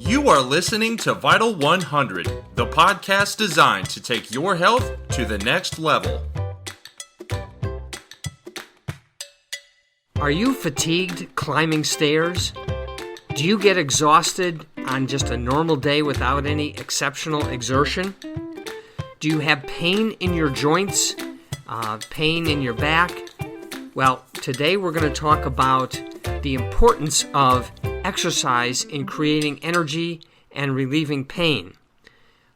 You are listening to Vital 100, the podcast designed to take your health to the next level. Are you fatigued climbing stairs? Do you get exhausted on just a normal day without any exceptional exertion? Do you have pain in your joints, pain in your back? Well, today we're going to talk about the importance of exercise in creating energy and relieving pain.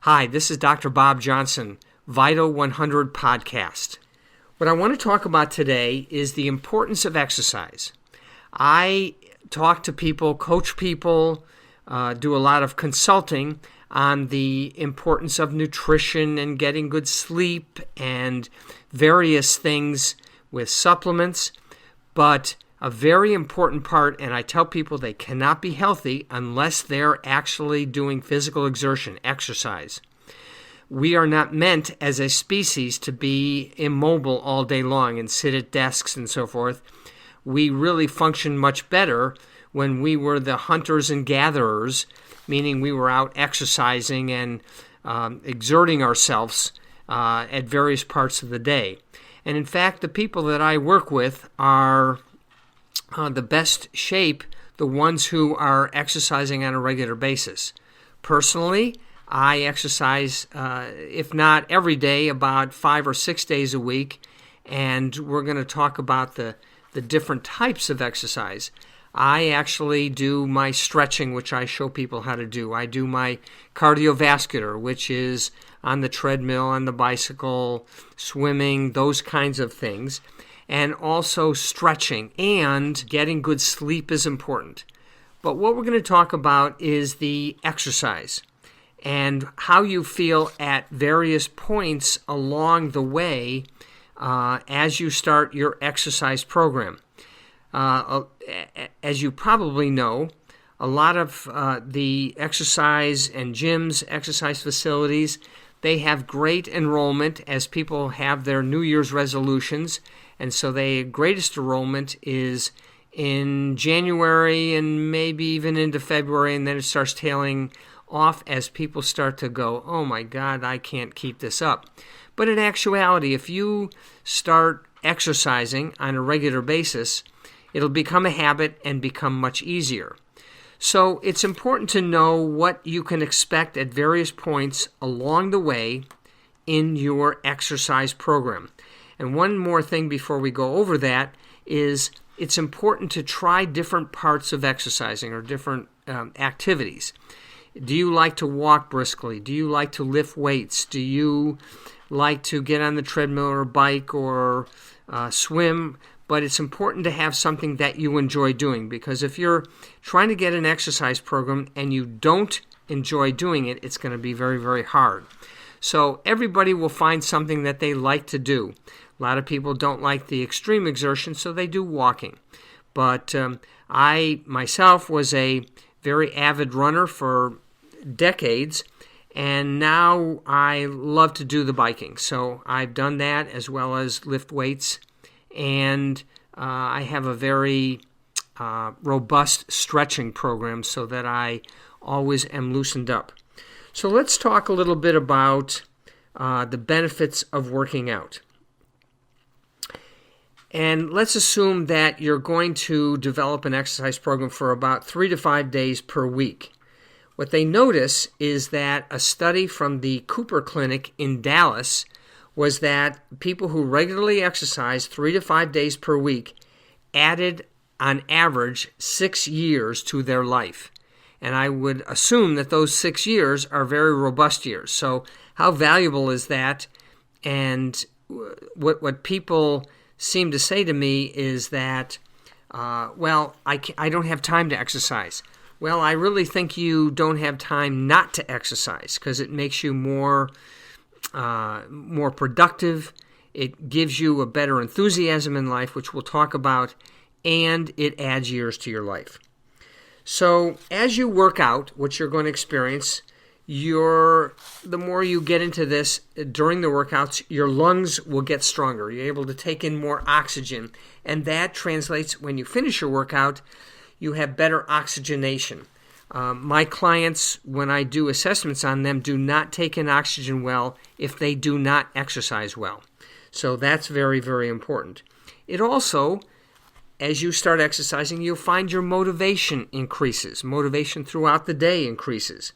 Hi, this is Dr. Bob Johnson, Vital 100 Podcast. What I want to talk about today is the importance of exercise. I talk to people, coach people, do a lot of consulting on the importance of nutrition and getting good sleep and various things with supplements. But a very important part, and I tell people they cannot be healthy unless they're actually doing physical exertion, exercise. We are not meant as a species to be immobile all day long and sit at desks and so forth. We really function much better when we were the hunters and gatherers, meaning we were out exercising and exerting ourselves at various parts of the day. And in fact, the people that I work with are the best shape, the ones who are exercising on a regular basis. Personally, I exercise, if not every day, about 5 or 6 days a week, and we're going to talk about the different types of exercise. I actually do my stretching, which I show people how to do. I do my cardiovascular, which is on the treadmill, on the bicycle, swimming, those kinds of things. And also stretching and getting good sleep is important. But what we're going to talk about is the exercise and how you feel at various points along the way as you start your exercise program. As you probably know, a lot of the exercise and gyms, exercise facilities, they have great enrollment as people have their New Year's resolutions. And so the greatest enrollment is in January and maybe even into February, and then it starts tailing off as people start to go, oh my God, I can't keep this up. But in actuality, if you start exercising on a regular basis, it'll become a habit and become much easier. So it's important to know what you can expect at various points along the way in your exercise program. And one more thing before we go over that is it's important to try different parts of exercising or different activities. Do you like to walk briskly? Do you like to lift weights? Do you like to get on the treadmill or bike or swim? But it's important to have something that you enjoy doing, because if you're trying to get an exercise program and you don't enjoy doing it, it's going to be very, very hard. So everybody will find something that they like to do. A lot of people don't like the extreme exertion, so they do walking. But I myself was a very avid runner for decades, and now I love to do the biking. So I've done that as well as lift weights, and I have a very robust stretching program so that I always am loosened up. So let's talk a little bit about the benefits of working out. And let's assume that you're going to develop an exercise program for about 3 to 5 days per week. What they notice is that a study from the Cooper Clinic in Dallas was that people who regularly exercise 3 to 5 days per week added, on average, 6 years to their life. And I would assume that those 6 years are very robust years. So how valuable is that? And what people seem to say to me is that, I don't have time to exercise. Well, I really think you don't have time not to exercise because it makes you more productive. It gives you a better enthusiasm in life, which we'll talk about, and it adds years to your life. So as you work out, what you're going to experience, the more you get into this during the workouts, your lungs will get stronger. You're able to take in more oxygen, and that translates when you finish your workout, you have better oxygenation. My clients, when I do assessments on them, do not take in oxygen well if they do not exercise well. So that's very, very important. It also, as you start exercising, you'll find your motivation increases. Motivation throughout the day increases.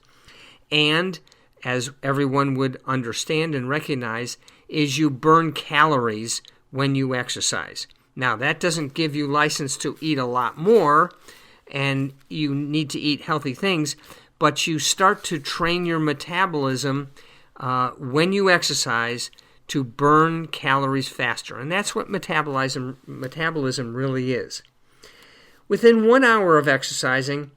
And, as everyone would understand and recognize, is you burn calories when you exercise. Now, that doesn't give you license to eat a lot more, and you need to eat healthy things, but you start to train your metabolism when you exercise to burn calories faster. And that's what metabolism really is. Within 1 hour of exercising,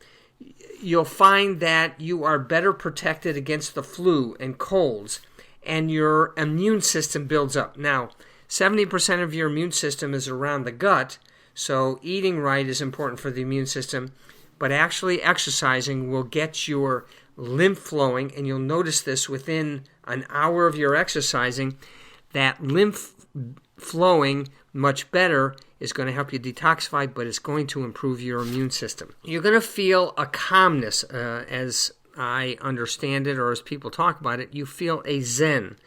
you'll find that you are better protected against the flu and colds, and your immune system builds up. Now, 70% of your immune system is around the gut, so eating right is important for the immune system, but actually exercising will get your lymph flowing, and you'll notice this within an hour of your exercising, that lymph flowing much better is going to help you detoxify, but it's going to improve your immune system. You're going to feel a calmness, as I understand it, or as people talk about it, you feel a zen.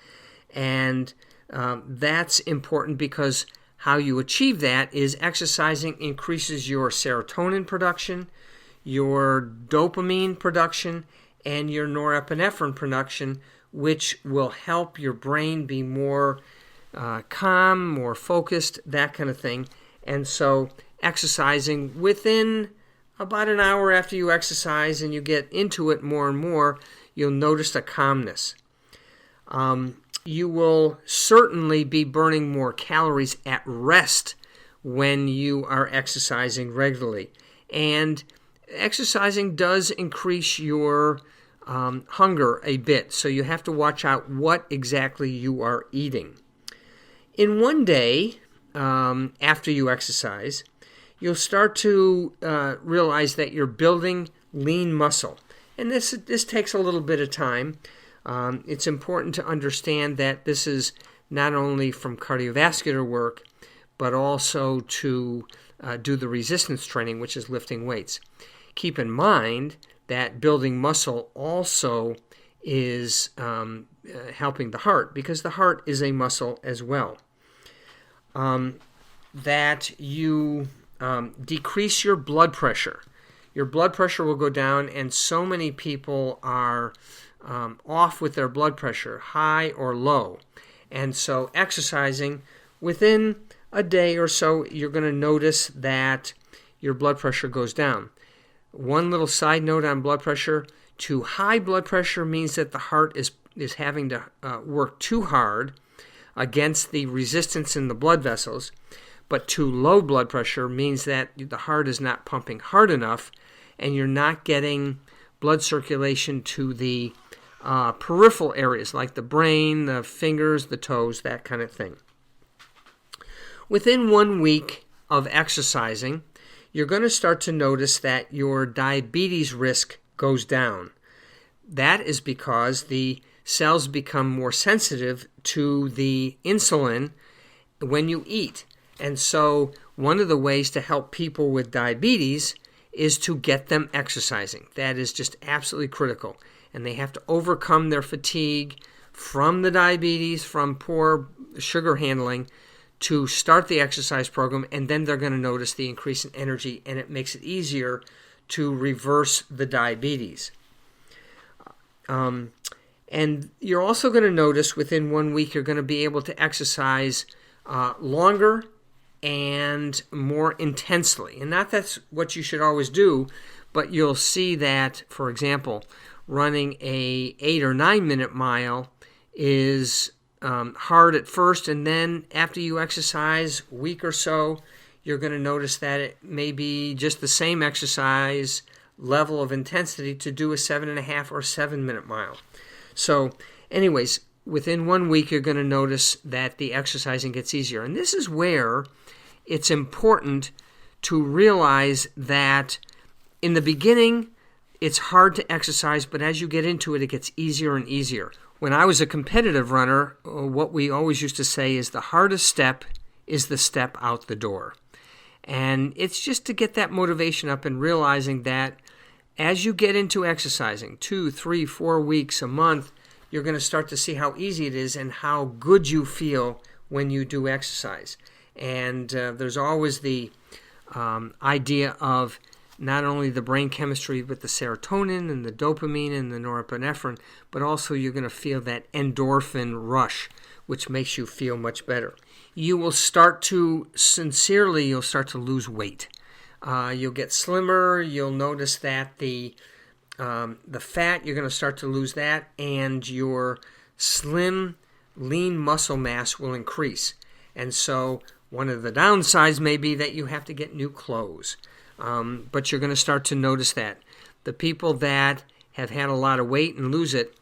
And that's important because how you achieve that is exercising increases your serotonin production, your dopamine production, and your norepinephrine production, which will help your brain be more calm, more focused, that kind of thing. And so exercising within about an hour after you exercise and you get into it more and more, you'll notice a calmness. You will certainly be burning more calories at rest when you are exercising regularly. And exercising does increase your hunger a bit, so you have to watch out what exactly you are eating. In one day, after you exercise, you'll start to realize that you're building lean muscle. And this takes a little bit of time. It's important to understand that this is not only from cardiovascular work, but also to do the resistance training, which is lifting weights. Keep in mind that building muscle also is helping the heart, because the heart is a muscle as well. That you decrease your blood pressure. Your blood pressure will go down, and so many people are off with their blood pressure, high or low. And so exercising, within a day or so, you're going to notice that your blood pressure goes down. One little side note on blood pressure: too high blood pressure means that the heart is having to work too hard against the resistance in the blood vessels, but too low blood pressure means that the heart is not pumping hard enough and you're not getting blood circulation to the peripheral areas like the brain, the fingers, the toes, that kind of thing. Within 1 week of exercising, you're going to start to notice that your diabetes risk goes down. That is because the cells become more sensitive to the insulin when you eat. And so one of the ways to help people with diabetes is to get them exercising. That is just absolutely critical. And they have to overcome their fatigue from the diabetes, from poor sugar handling, to start the exercise program, and then they're going to notice the increase in energy, and it makes it easier to reverse the diabetes. And you're also going to notice within 1 week you're going to be able to exercise longer and more intensely. And not that's what you should always do, but you'll see that, for example, running a 8 or 9 minute mile is hard at first, and then after you exercise a week or so, you're going to notice that it may be just the same exercise level of intensity to do a 7.5 or 7 minute mile. So anyways, within 1 week, you're going to notice that the exercising gets easier. And this is where it's important to realize that in the beginning, it's hard to exercise, but as you get into it, it gets easier and easier. When I was a competitive runner, what we always used to say is the hardest step is the step out the door. And it's just to get that motivation up and realizing that as you get into exercising, 2, 3, 4 weeks, a month, you're going to start to see how easy it is and how good you feel when you do exercise. And there's always the idea of not only the brain chemistry with the serotonin and the dopamine and the norepinephrine, but also you're going to feel that endorphin rush, which makes you feel much better. You will start to lose weight. You'll get slimmer. You'll notice that the fat, you're going to start to lose that, and your slim, lean muscle mass will increase. And so one of the downsides may be that you have to get new clothes. But you're going to start to notice that. The people that have had a lot of weight and lose it,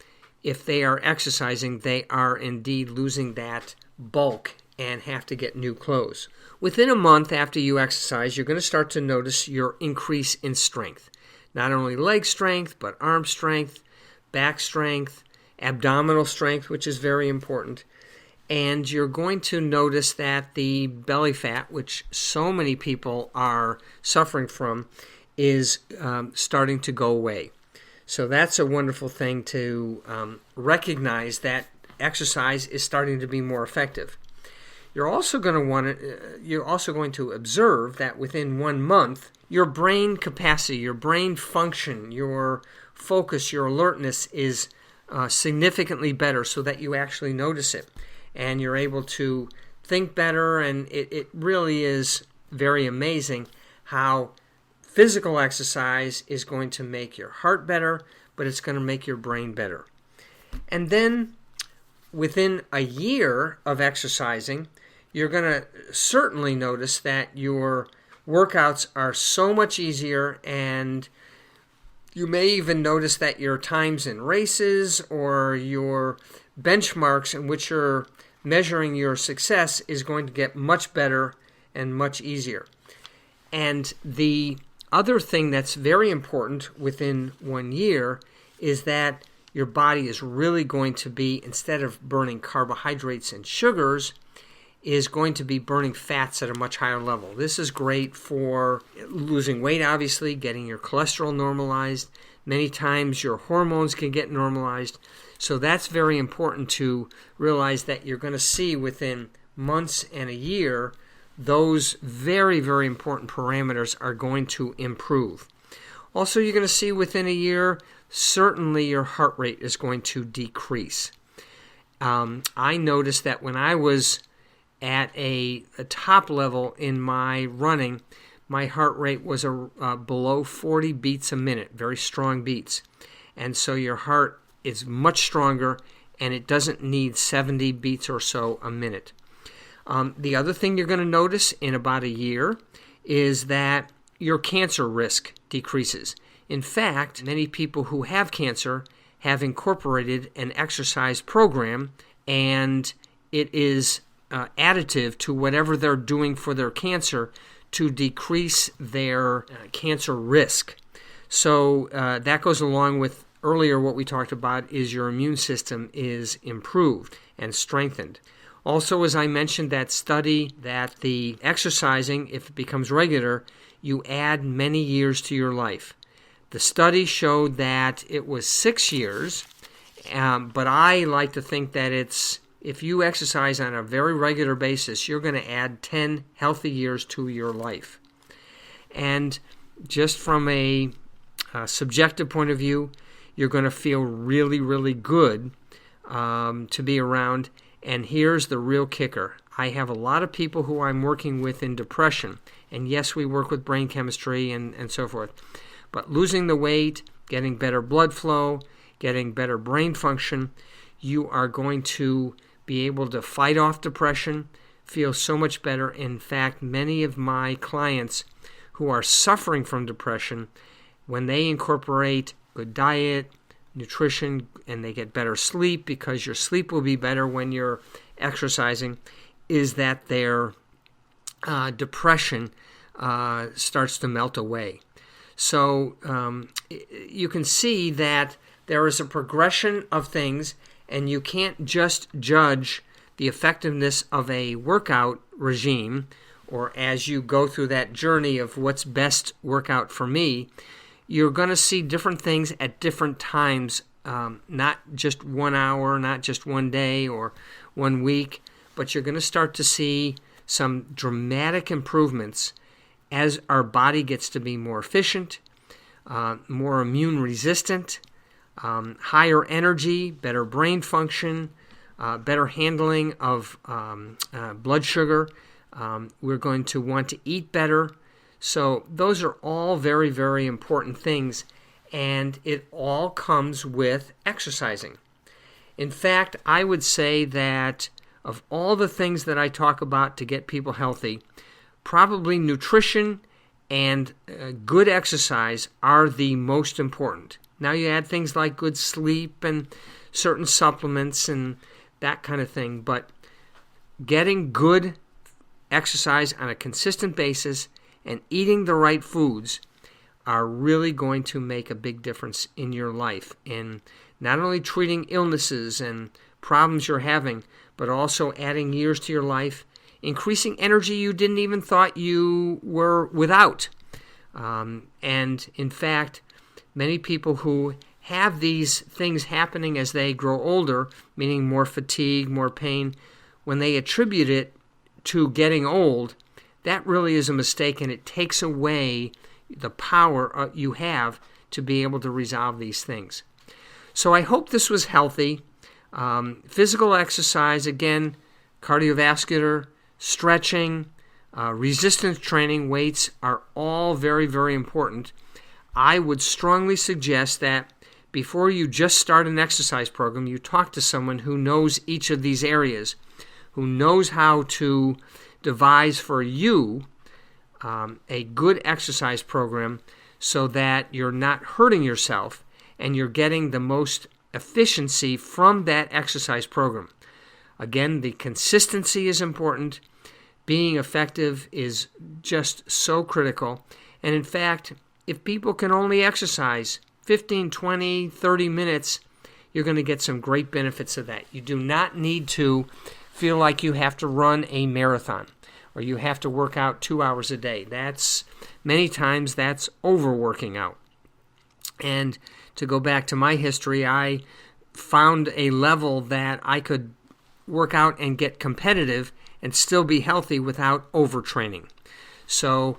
if they are exercising, they are indeed losing that bulk and have to get new clothes. Within a month after you exercise, you're going to start to notice your increase in strength. Not only leg strength, but arm strength, back strength, abdominal strength, which is very important. And you're going to notice that the belly fat, which so many people are suffering from, is starting to go away. So that's a wonderful thing to recognize that exercise is starting to be more effective. You're also going to observe that within 1 month, your brain capacity, your brain function, your focus, your alertness is significantly better, so that you actually notice it. And you're able to think better, and it really is very amazing how physical exercise is going to make your heart better, but it's going to make your brain better. And then within a year of exercising, you're going to certainly notice that your workouts are so much easier, and you may even notice that your times in races or your benchmarks in which you're measuring your success is going to get much better and much easier. And the other thing that's very important within 1 year is that your body is really going to be, instead of burning carbohydrates and sugars, is going to be burning fats at a much higher level. This is great for losing weight, obviously, getting your cholesterol normalized. Many times your hormones can get normalized. So that's very important to realize that you're going to see within months and a year, those very, very important parameters are going to improve. Also, you're going to see within a year, certainly your heart rate is going to decrease. I noticed that when I was at a top level in my running, my heart rate was below 40 beats a minute, very strong beats. And so your heart is much stronger, and it doesn't need 70 beats or so a minute. The other thing you're going to notice in about a year is that your cancer risk decreases. In fact, many people who have cancer have incorporated an exercise program, and it is additive to whatever they're doing for their cancer to decrease their cancer risk. So that goes along with earlier what we talked about, is your immune system is improved and strengthened. Also, as I mentioned, that study that the exercising, if it becomes regular, you add many years to your life. The study showed that it was 6 years, but I like to think that if you exercise on a very regular basis, you're going to add 10 healthy years to your life. And just from a subjective point of view, you're going to feel really, really good to be around. And here's the real kicker. I have a lot of people who I'm working with in depression. And yes, we work with brain chemistry and so forth. But losing the weight, getting better blood flow, getting better brain function, you are going to be able to fight off depression, feel so much better. In fact, many of my clients who are suffering from depression, when they incorporate good diet, nutrition, and they get better sleep, because your sleep will be better when you're exercising, is that their depression starts to melt away. So you can see that there is a progression of things, and you can't just judge the effectiveness of a workout regime, or as you go through that journey of what's best workout for me, you're going to see different things at different times, not just 1 hour, not just one day or 1 week, but you're going to start to see some dramatic improvements as our body gets to be more efficient, more immune resistant, higher energy, better brain function, better handling of blood sugar. We're going to want to eat better. So those are all very, very important things, and it all comes with exercising. In fact, I would say that of all the things that I talk about to get people healthy, probably nutrition and good exercise are the most important. Now you add things like good sleep and certain supplements and that kind of thing, but getting good exercise on a consistent basis and eating the right foods are really going to make a big difference in your life in not only treating illnesses and problems you're having, but also adding years to your life, increasing energy you didn't even thought you were without. And in fact, many people who have these things happening as they grow older, meaning more fatigue, more pain, when they attribute it to getting old, that really is a mistake, and it takes away the power you have to be able to resolve these things. So I hope this was healthy. Physical exercise, again, cardiovascular, stretching, resistance training, weights are all very, very important. I would strongly suggest that before you just start an exercise program, you talk to someone who knows each of these areas, who knows how to devise for you a good exercise program so that you're not hurting yourself and you're getting the most efficiency from that exercise program. Again, the consistency is important. Being effective is just so critical. And in fact, if people can only exercise 15, 20, 30 minutes, you're going to get some great benefits of that. You do not need to feel like you have to run a marathon or you have to work out 2 hours a day. Many times that's overworking out. And to go back to my history, I found a level that I could work out and get competitive and still be healthy without overtraining. So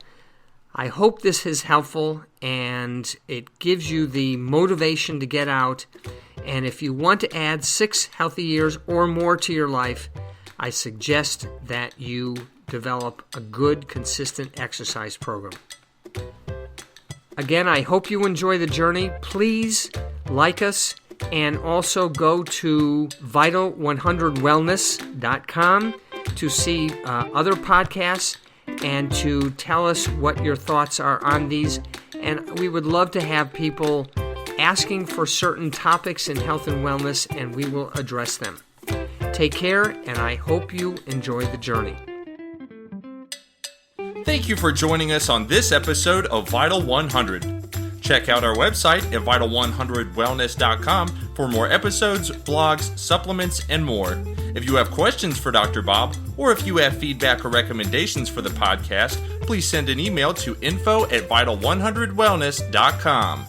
I hope this is helpful and it gives you the motivation to get out. And if you want to add 6 healthy years or more to your life, I suggest that you develop a good, consistent exercise program. Again, I hope you enjoy the journey. Please like us and also go to vital100wellness.com to see other podcasts and to tell us what your thoughts are on these. And we would love to have people asking for certain topics in health and wellness, and we will address them. Take care, and I hope you enjoy the journey. Thank you for joining us on this episode of Vital 100. Check out our website at vital100wellness.com for more episodes, blogs, supplements, and more. If you have questions for Dr. Bob, or if you have feedback or recommendations for the podcast, please send an email to info@vital100wellness.com.